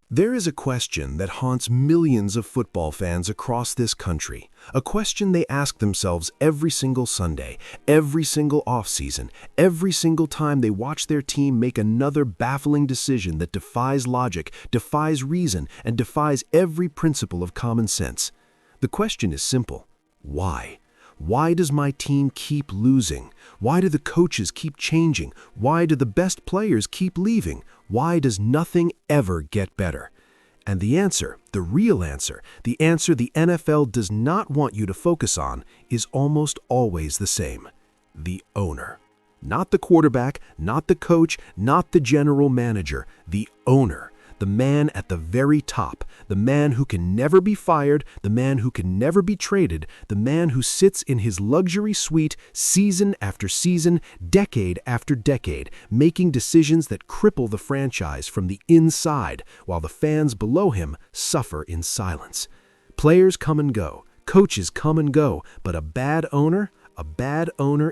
There is a question that haunts millions of football fans across this country, a question they ask themselves every single Sunday, every single offseason, every single time they watch their team make another baffling decision that defies logic, defies reason, and defies every principle of common sense. The question is simple: why? Why does my team keep losing? Why do the coaches keep changing? Why do the best players keep leaving? Why does nothing ever get better? And the answer, the real answer, the answer the NFL does not want you to focus on is almost always the same: the owner. Not the quarterback, not the coach, not the general manager, the owner. The man at the very top, the man who can never be fired, the man who can never be traded, the man who sits in his luxury suite season after season, decade after decade, making decisions that cripple the franchise from the inside, while the fans below him suffer in silence. Players come and go, coaches come and go, but a bad owner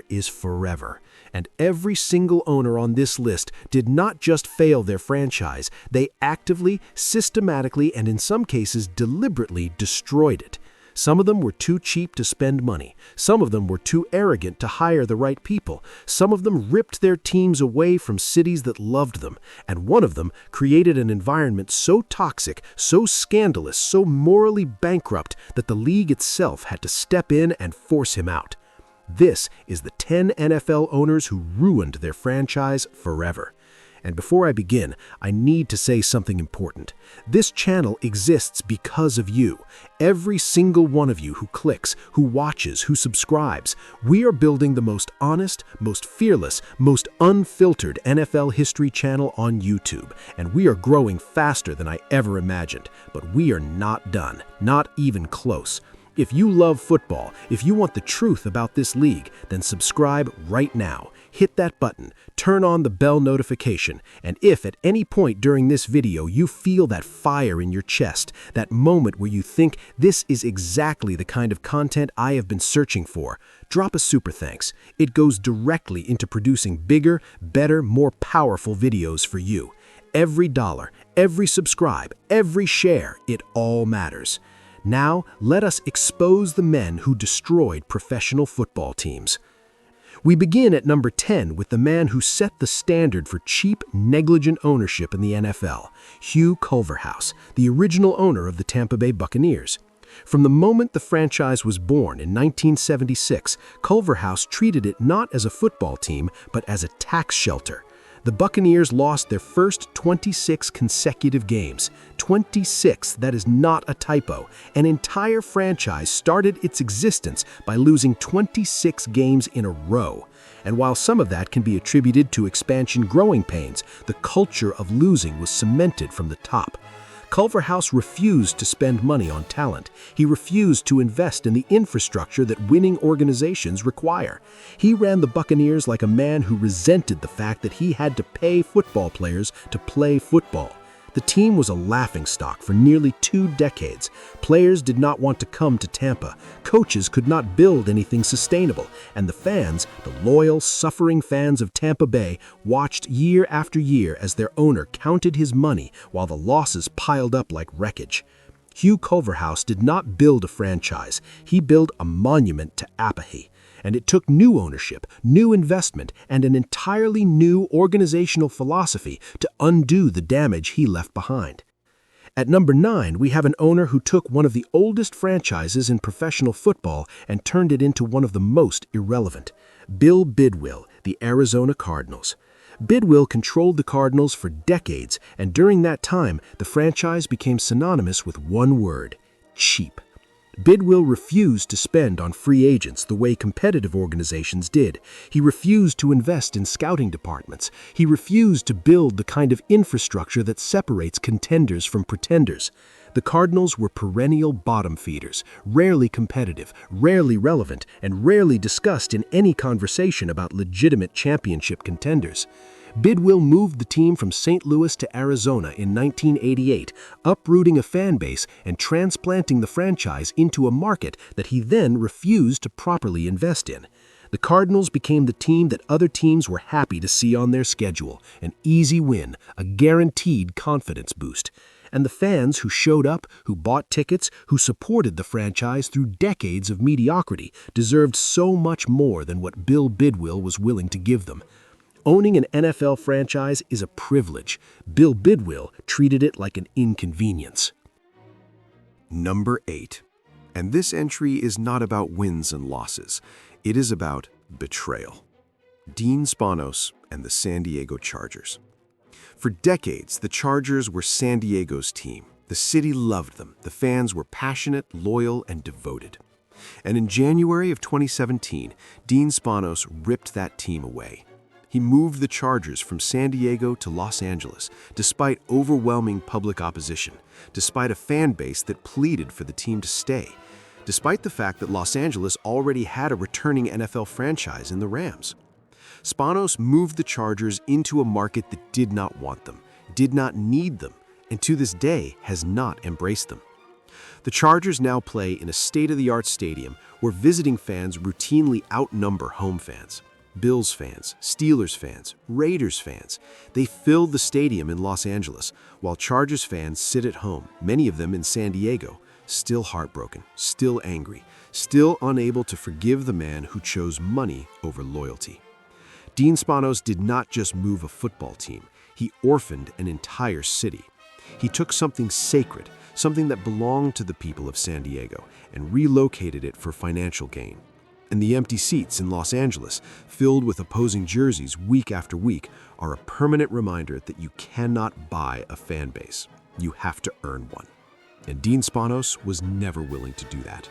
is forever. And every single owner on this list did not just fail their franchise, they actively, systematically, and in some cases deliberately destroyed it. Some of them were too cheap to spend money. Some of them were too arrogant to hire the right people. Some of them ripped their teams away from cities that loved them. And one of them created an environment so toxic, so scandalous, so morally bankrupt that the league itself had to step in and force him out. This is the 10 NFL owners who ruined their franchise forever. And before I begin, I need to say something important. This channel exists because of you. Every single one of you who clicks, who watches, who subscribes. We are building the most honest, most fearless, most unfiltered NFL history channel on YouTube. And we are growing faster than I ever imagined. But we are not done, not even close. If you love football, if you want the truth about this league, then subscribe right now. Hit that button, turn on the bell notification, and if at any point during this video you feel that fire in your chest, that moment where you think this is exactly the kind of content I have been searching for, drop a super thanks. It goes directly into producing bigger, better, more powerful videos for you. Every dollar, every subscribe, every share, it all matters. Now, let us expose the men who destroyed professional football teams. We begin at number 10 with the man who set the standard for cheap, negligent ownership in the NFL, Hugh Culverhouse, the original owner of the Tampa Bay Buccaneers. From the moment the franchise was born in 1976, Culverhouse treated it not as a football team, but as a tax shelter. The Buccaneers lost their first 26 consecutive games. 26, that is not a typo. An entire franchise started its existence by losing 26 games in a row. And while some of that can be attributed to expansion growing pains, the culture of losing was cemented from the top. Culverhouse refused to spend money on talent. He refused to invest in the infrastructure that winning organizations require. He ran the Buccaneers like a man who resented the fact that he had to pay football players to play football. The team was a laughingstock for nearly 2 decades. Players did not want to come to Tampa. Coaches could not build anything sustainable. And the fans, the loyal, suffering fans of Tampa Bay, watched year after year as their owner counted his money while the losses piled up like wreckage. Hugh Culverhouse did not build a franchise. He built a monument to apathy. And it took new ownership, new investment, and an entirely new organizational philosophy to undo the damage he left behind. At number 9, we have an owner who took one of the oldest franchises in professional football and turned it into one of the most irrelevant. Bill Bidwill, the Arizona Cardinals. Bidwill controlled the Cardinals for decades, and during that time, the franchise became synonymous with one word: cheap. Bidwill refused to spend on free agents the way competitive organizations did. He refused to invest in scouting departments. He refused to build the kind of infrastructure that separates contenders from pretenders. The Cardinals were perennial bottom feeders, rarely competitive, rarely relevant, and rarely discussed in any conversation about legitimate championship contenders. Bidwill moved the team from St. Louis to Arizona in 1988, uprooting a fan base and transplanting the franchise into a market that he then refused to properly invest in. The Cardinals became the team that other teams were happy to see on their schedule, an easy win, a guaranteed confidence boost. And the fans who showed up, who bought tickets, who supported the franchise through decades of mediocrity deserved so much more than what Bill Bidwill was willing to give them. Owning an NFL franchise is a privilege. Bill Bidwill treated it like an inconvenience. Number 8. And this entry is not about wins and losses. It is about betrayal. Dean Spanos and the San Diego Chargers. For decades, the Chargers were San Diego's team. The city loved them. The fans were passionate, loyal, and devoted. And in January of 2017, Dean Spanos ripped that team away. He moved the Chargers from San Diego to Los Angeles, despite overwhelming public opposition, despite a fan base that pleaded for the team to stay, despite the fact that Los Angeles already had a returning NFL franchise in the Rams. Spanos moved the Chargers into a market that did not want them, did not need them, and to this day has not embraced them. The Chargers now play in a state-of-the-art stadium where visiting fans routinely outnumber home fans. Bills fans, Steelers fans, Raiders fans, they fill the stadium in Los Angeles, while Chargers fans sit at home, many of them in San Diego, still heartbroken, still angry, still unable to forgive the man who chose money over loyalty. Dean Spanos did not just move a football team, he orphaned an entire city. He took something sacred, something that belonged to the people of San Diego, and relocated it for financial gain. And the empty seats in Los Angeles, filled with opposing jerseys week after week, are a permanent reminder that you cannot buy a fan base. You have to earn one. And Dean Spanos was never willing to do that.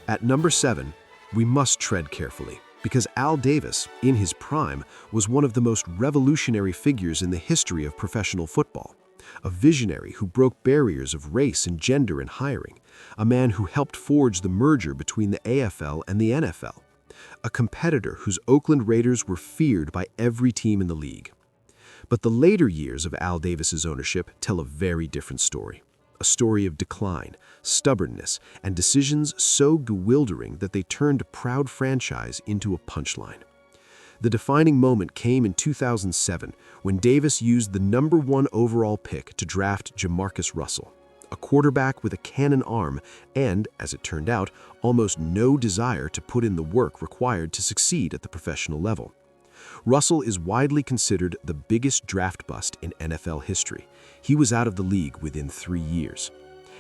At number 7, we must tread carefully, because Al Davis, in his prime, was one of the most revolutionary figures in the history of professional football. A visionary who broke barriers of race and gender in hiring, a man who helped forge the merger between the AFL and the NFL, a competitor whose Oakland Raiders were feared by every team in the league. But the later years of Al Davis's ownership tell a very different story, a story of decline, stubbornness, and decisions so bewildering that they turned a proud franchise into a punchline. The defining moment came in 2007 when Davis used the number 1 overall pick to draft Jamarcus Russell, a quarterback with a cannon arm and, as it turned out, almost no desire to put in the work required to succeed at the professional level. Russell is widely considered the biggest draft bust in NFL history. He was out of the league within 3 years.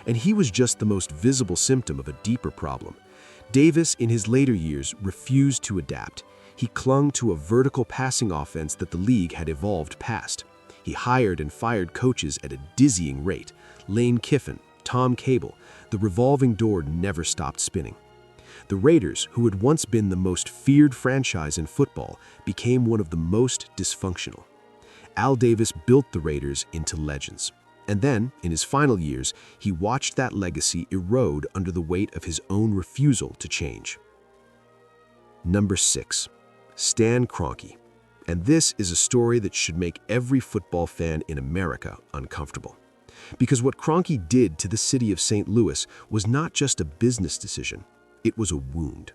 And he was just the most visible symptom of a deeper problem. Davis, in his later years, refused to adapt. He clung to a vertical passing offense that the league had evolved past. He hired and fired coaches at a dizzying rate. Lane Kiffin, Tom Cable, the revolving door never stopped spinning. The Raiders, who had once been the most feared franchise in football, became one of the most dysfunctional. Al Davis built the Raiders into legends. And then, in his final years, he watched that legacy erode under the weight of his own refusal to change. Number 6. Stan Kroenke. And this is a story that should make every football fan in America uncomfortable. Because what Kroenke did to the city of St. Louis was not just a business decision, it was a wound.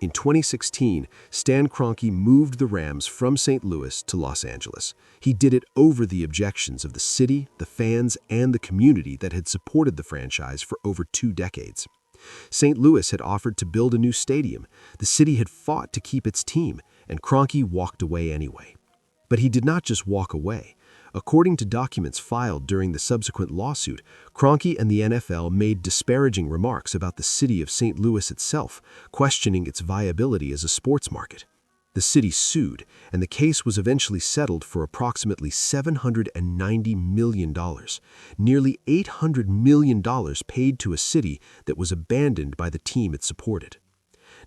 In 2016, Stan Kroenke moved the Rams from St. Louis to Los Angeles. He did it over the objections of the city, the fans, and the community that had supported the franchise for over 2 decades. St. Louis had offered to build a new stadium. The city had fought to keep its team, and Kroenke walked away anyway. But he did not just walk away. According to documents filed during the subsequent lawsuit, Kroenke and the NFL made disparaging remarks about the city of St. Louis itself, questioning its viability as a sports market. The city sued, and the case was eventually settled for approximately $790 million, nearly $800 million paid to a city that was abandoned by the team it supported.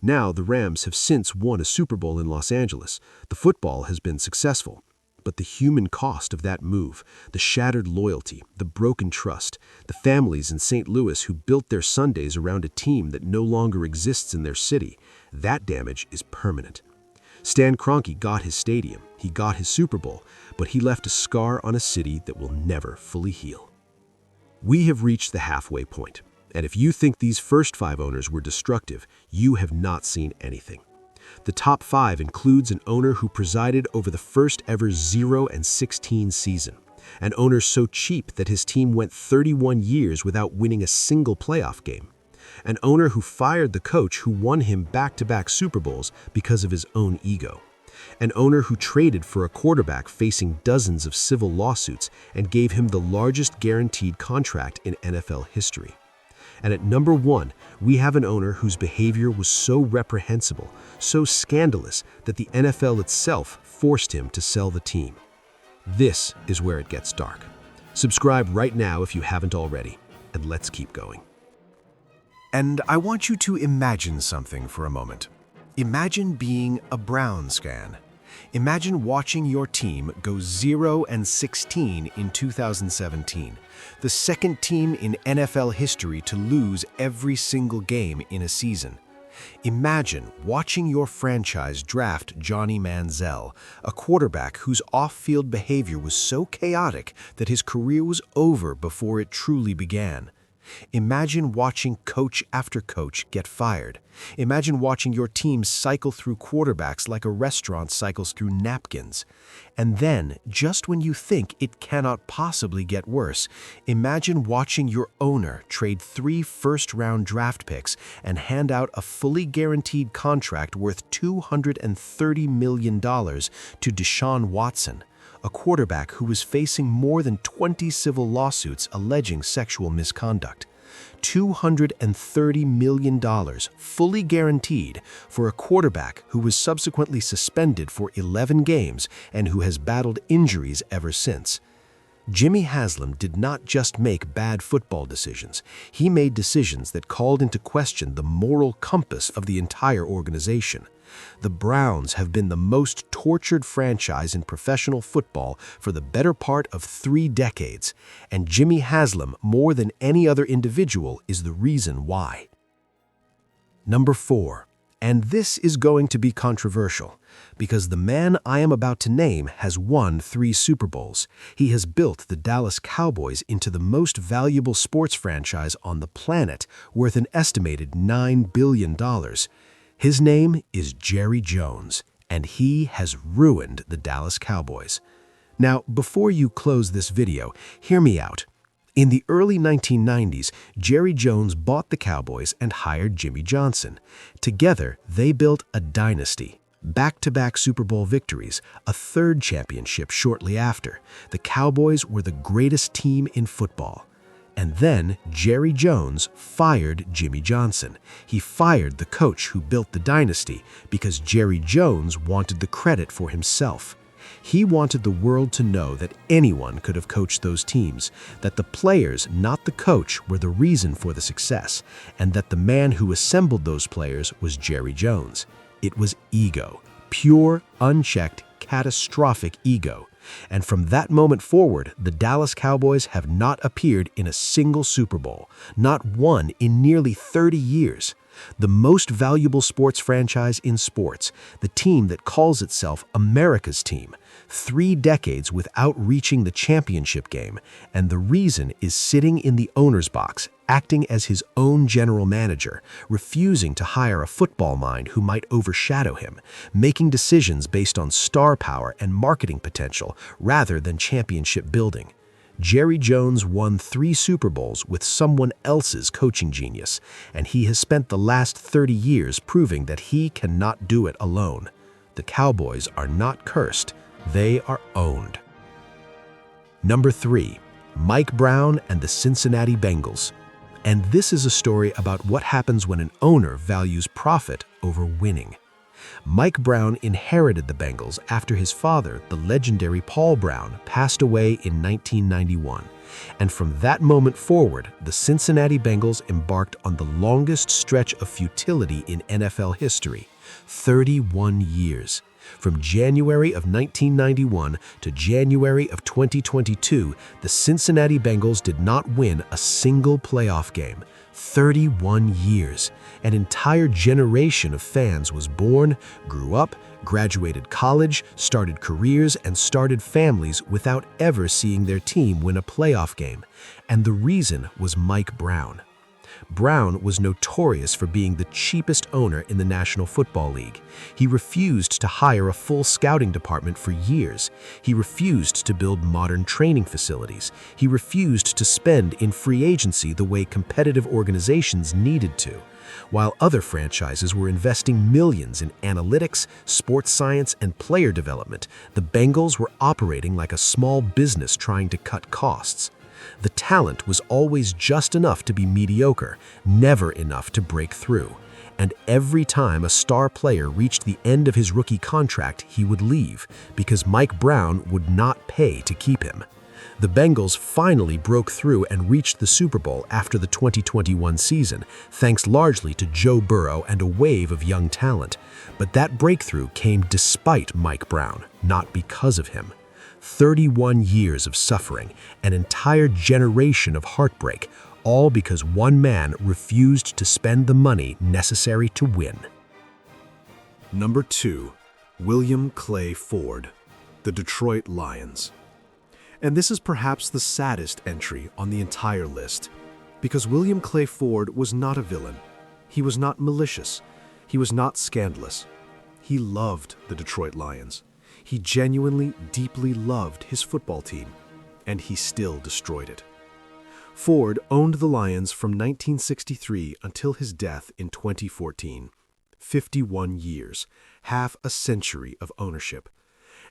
Now, the Rams have since won a Super Bowl in Los Angeles. The football has been successful. But the human cost of that move, the shattered loyalty, the broken trust, the families in St. Louis who built their Sundays around a team that no longer exists in their city, that damage is permanent. Stan Kroenke got his stadium, he got his Super Bowl, but he left a scar on a city that will never fully heal. We have reached the halfway point, and if you think these first 5 owners were destructive, you have not seen anything. The top 5 includes an owner who presided over the first ever 0-16 season. An owner so cheap that his team went 31 years without winning a single playoff game. An owner who fired the coach who won him back-to-back Super Bowls because of his own ego. An owner who traded for a quarterback facing dozens of civil lawsuits and gave him the largest guaranteed contract in NFL history. And at number 1, we have an owner whose behavior was so reprehensible, so scandalous, that the NFL itself forced him to sell the team. This is where it gets dark. Subscribe right now if you haven't already, and let's keep going. And I want you to imagine something for a moment. Imagine being a Browns fan. Imagine watching your team go 0-16 in 2017, the second team in NFL history to lose every single game in a season. Imagine watching your franchise draft Johnny Manziel, a quarterback whose off-field behavior was so chaotic that his career was over before it truly began. Imagine watching coach after coach get fired. Imagine watching your team cycle through quarterbacks like a restaurant cycles through napkins. And then, just when you think it cannot possibly get worse, imagine watching your owner trade 3 first-round draft picks and hand out a fully guaranteed contract worth $230 million to Deshaun Watson, a quarterback who was facing more than 20 civil lawsuits alleging sexual misconduct. $230 million, fully guaranteed, for a quarterback who was subsequently suspended for 11 games and who has battled injuries ever since. Jimmy Haslam did not just make bad football decisions. He made decisions that called into question the moral compass of the entire organization. The Browns have been the most tortured franchise in professional football for the better part of 3 decades, and Jimmy Haslam, more than any other individual, is the reason why. Number 4, and this is going to be controversial, because the man I am about to name has won 3 Super Bowls. He has built the Dallas Cowboys into the most valuable sports franchise on the planet, worth an estimated $9 billion. His name is Jerry Jones, and he has ruined the Dallas Cowboys. Now, before you close this video, hear me out. In the early 1990s, Jerry Jones bought the Cowboys and hired Jimmy Johnson. Together, they built a dynasty. Back-to-back Super Bowl victories, a 3rd championship shortly after. The Cowboys were the greatest team in football. And then Jerry Jones fired Jimmy Johnson. He fired the coach who built the dynasty because Jerry Jones wanted the credit for himself. He wanted the world to know that anyone could have coached those teams, that the players, not the coach, were the reason for the success, and that the man who assembled those players was Jerry Jones. It was ego, pure, unchecked, catastrophic ego. And from that moment forward, the Dallas Cowboys have not appeared in a single Super Bowl, not one in nearly 30 years. The most valuable sports franchise in sports, the team that calls itself America's team, 3 decades without reaching the championship game, and the reason is sitting in the owner's box, acting as his own general manager, refusing to hire a football mind who might overshadow him, making decisions based on star power and marketing potential rather than championship building. Jerry Jones won 3 Super Bowls with someone else's coaching genius, and he has spent the last 30 years proving that he cannot do it alone. The Cowboys are not cursed, they are owned. Number 3, Mike Brown and the Cincinnati Bengals. And this is a story about what happens when an owner values profit over winning. Mike Brown inherited the Bengals after his father, the legendary Paul Brown, passed away in 1991. And from that moment forward, the Cincinnati Bengals embarked on the longest stretch of futility in NFL history, 31 years. From January of 1991 to January of 2022, the Cincinnati Bengals did not win a single playoff game. 31 years. An entire generation of fans was born, grew up, graduated college, started careers, and started families without ever seeing their team win a playoff game. And the reason was Mike Brown. Brown was notorious for being the cheapest owner in the National Football League. He refused to hire a full scouting department for years. He refused to build modern training facilities. He refused to spend in free agency the way competitive organizations needed to. While other franchises were investing millions in analytics, sports science, and player development, the Bengals were operating like a small business trying to cut costs. The talent was always just enough to be mediocre, never enough to break through. And every time a star player reached the end of his rookie contract, he would leave because Mike Brown would not pay to keep him. The Bengals finally broke through and reached the Super Bowl after the 2021 season, thanks largely to Joe Burrow and a wave of young talent. But that breakthrough came despite Mike Brown, not because of him. 31 years of suffering, an entire generation of heartbreak, all because one man refused to spend the money necessary to win. Number 2. William Clay Ford, the Detroit Lions. And this is perhaps the saddest entry on the entire list, because William Clay Ford was not a villain. He was not malicious. He was not scandalous. He loved the Detroit Lions. He genuinely, deeply loved his football team, and he still destroyed it. Ford owned the Lions from 1963 until his death in 2014. 51 years, half a century of ownership.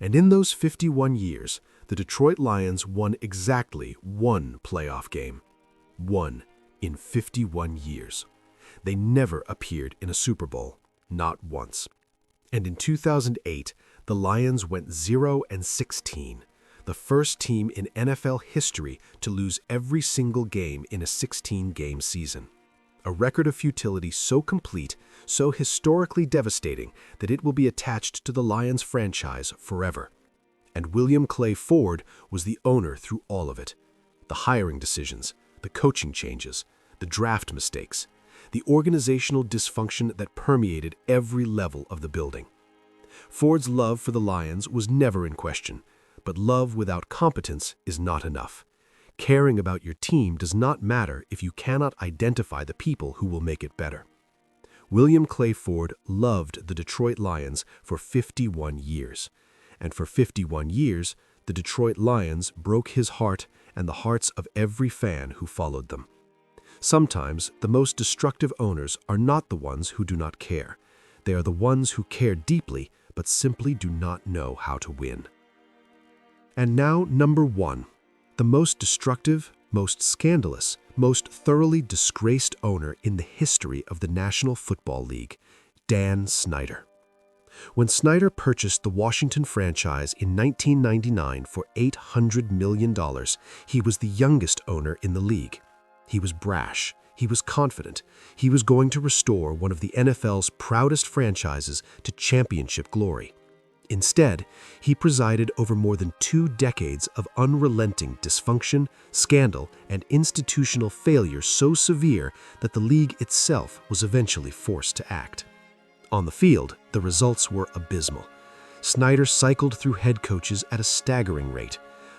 And in those 51 years, the Detroit Lions won exactly one playoff game. One in 51 years. They never appeared in a Super Bowl, not once. And in 2008, the Lions went 0-16, the first team in NFL history to lose every single game in a 16-game season. A record of futility so complete, so historically devastating, that it will be attached to the Lions franchise forever. And William Clay Ford was the owner through all of it. The hiring decisions, the coaching changes, the draft mistakes, the organizational dysfunction that permeated every level of the building. Ford's love for the Lions was never in question, but love without competence is not enough. Caring about your team does not matter if you cannot identify the people who will make it better. William Clay Ford loved the Detroit Lions for 51 years. And for 51 years, the Detroit Lions broke his heart and the hearts of every fan who followed them. Sometimes, the most destructive owners are not the ones who do not care. They are the ones who care deeply but simply do not know how to win. And now, number 1. The most destructive, most scandalous, most thoroughly disgraced owner in the history of the National Football League, Dan Snyder. When Snyder purchased the Washington franchise in 1999 for $800 million, he was the youngest owner in the league. He was brash. He was confident. He was going to restore one of the NFL's proudest franchises to championship glory. Instead, he presided over more than 2 decades of unrelenting dysfunction, scandal, and institutional failure so severe that the league itself was eventually forced to act. On the field, the results were abysmal. Snyder cycled through head coaches at a staggering rate.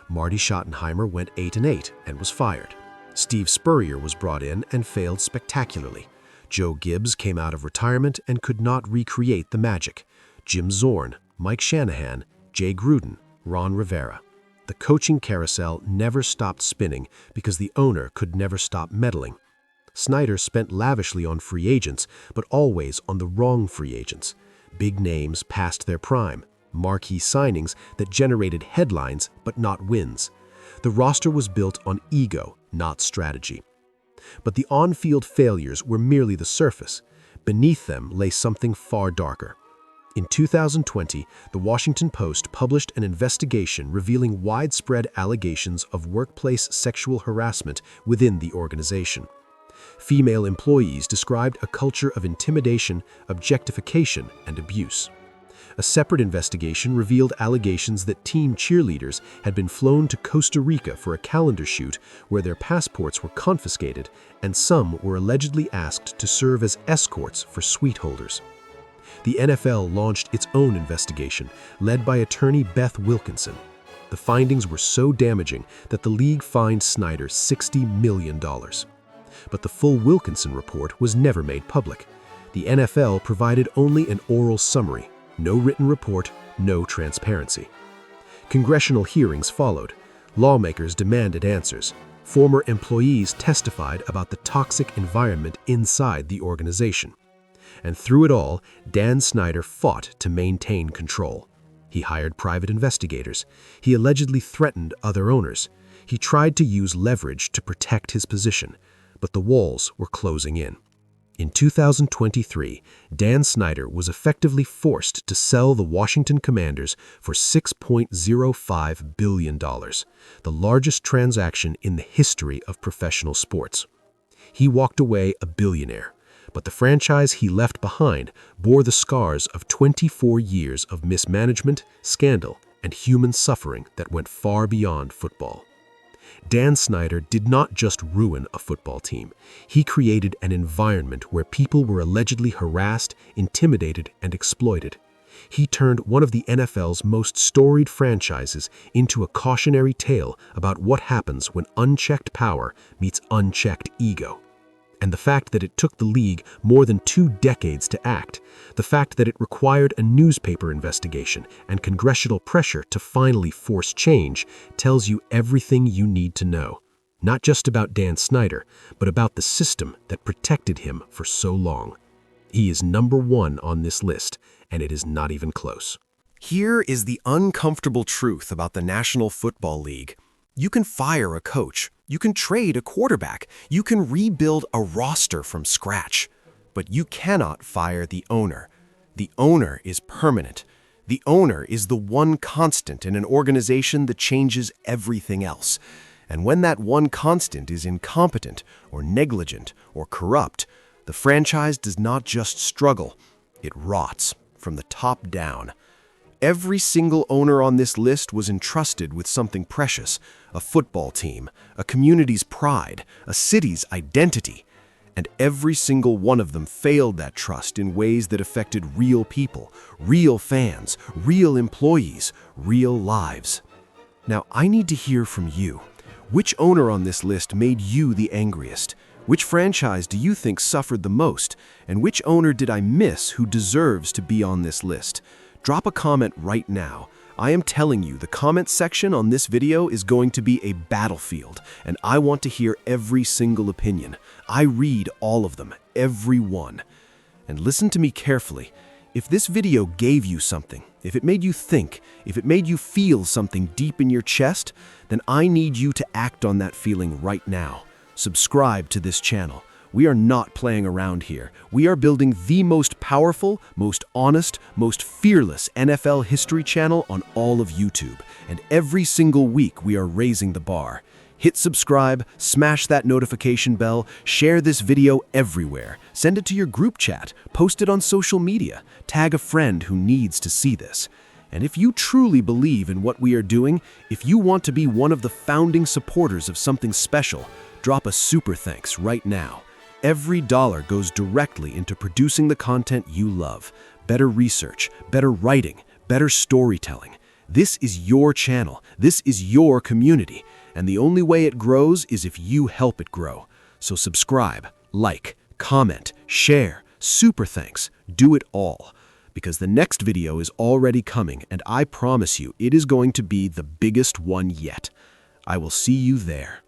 Marty Schottenheimer went 8-8 and was fired. Steve Spurrier was brought in and failed spectacularly. Joe Gibbs came out of retirement and could not recreate the magic. Jim Zorn, Mike Shanahan, Jay Gruden, Ron Rivera. The coaching carousel never stopped spinning because the owner could never stop meddling. Snyder spent lavishly on free agents, but always on the wrong free agents. Big names past their prime, marquee signings that generated headlines but not wins. The roster was built on ego, not strategy. But the on-field failures were merely the surface. Beneath them lay something far darker. In 2020, the Washington Post published an investigation revealing widespread allegations of workplace sexual harassment within the organization. Female employees described a culture of intimidation, objectification, and abuse. A separate investigation revealed allegations that team cheerleaders had been flown to Costa Rica for a calendar shoot where their passports were confiscated, and some were allegedly asked to serve as escorts for suite holders. The NFL launched its own investigation, led by attorney Beth Wilkinson. The findings were so damaging that the league fined Snyder $60 million. But the full Wilkinson report was never made public. The NFL provided only an oral summary, no written report, no transparency. Congressional hearings followed. Lawmakers demanded answers. Former employees testified about the toxic environment inside the organization. And through it all, Dan Snyder fought to maintain control. He hired private investigators. He allegedly threatened other owners. He tried to use leverage to protect his position, but the walls were closing in. In 2023, Dan Snyder was effectively forced to sell the Washington Commanders for $6.05 billion, the largest transaction in the history of professional sports. He walked away a billionaire, but the franchise he left behind bore the scars of 24 years of mismanagement, scandal, and human suffering that went far beyond football. Dan Snyder did not just ruin a football team. He created an environment where people were allegedly harassed, intimidated, and exploited. He turned one of the NFL's most storied franchises into a cautionary tale about what happens when unchecked power meets unchecked ego. And the fact that it took the league more than 2 decades to act, the fact that it required a newspaper investigation and congressional pressure to finally force change, tells you everything you need to know. Not just about Dan Snyder, but about the system that protected him for so long. He is number 1 on this list, and it is not even close. Here is the uncomfortable truth about the National Football League. You can fire a coach. You can trade a quarterback. You can rebuild a roster from scratch. But you cannot fire the owner. The owner is permanent. The owner is the one constant in an organization that changes everything else. And when that one constant is incompetent or negligent or corrupt, the franchise does not just struggle, it rots from the top down. Every single owner on this list was entrusted with something precious, a football team, a community's pride, a city's identity. And every single one of them failed that trust in ways that affected real people, real fans, real employees, real lives. Now, I need to hear from you. Which owner on this list made you the angriest? Which franchise do you think suffered the most? And which owner did I miss who deserves to be on this list? Drop a comment right now. I am telling you, the comment section on this video is going to be a battlefield, and I want to hear every single opinion. I read all of them, every one. And listen to me carefully. If this video gave you something, if it made you think, if it made you feel something deep in your chest, then I need you to act on that feeling right now. Subscribe to this channel. We are not playing around here. We are building the most powerful, most honest, most fearless NFL history channel on all of YouTube. And every single week we are raising the bar. Hit subscribe, smash that notification bell, share this video everywhere. Send it to your group chat, post it on social media, tag a friend who needs to see this. And if you truly believe in what we are doing, if you want to be one of the founding supporters of something special, drop a super thanks right now. Every dollar goes directly into producing the content you love. Better research, better writing, better storytelling. This is your channel. This is your community. And the only way it grows is if you help it grow. So subscribe, like, comment, share, super thanks. Do it all. Because the next video is already coming, and I promise you it is going to be the biggest one yet. I will see you there.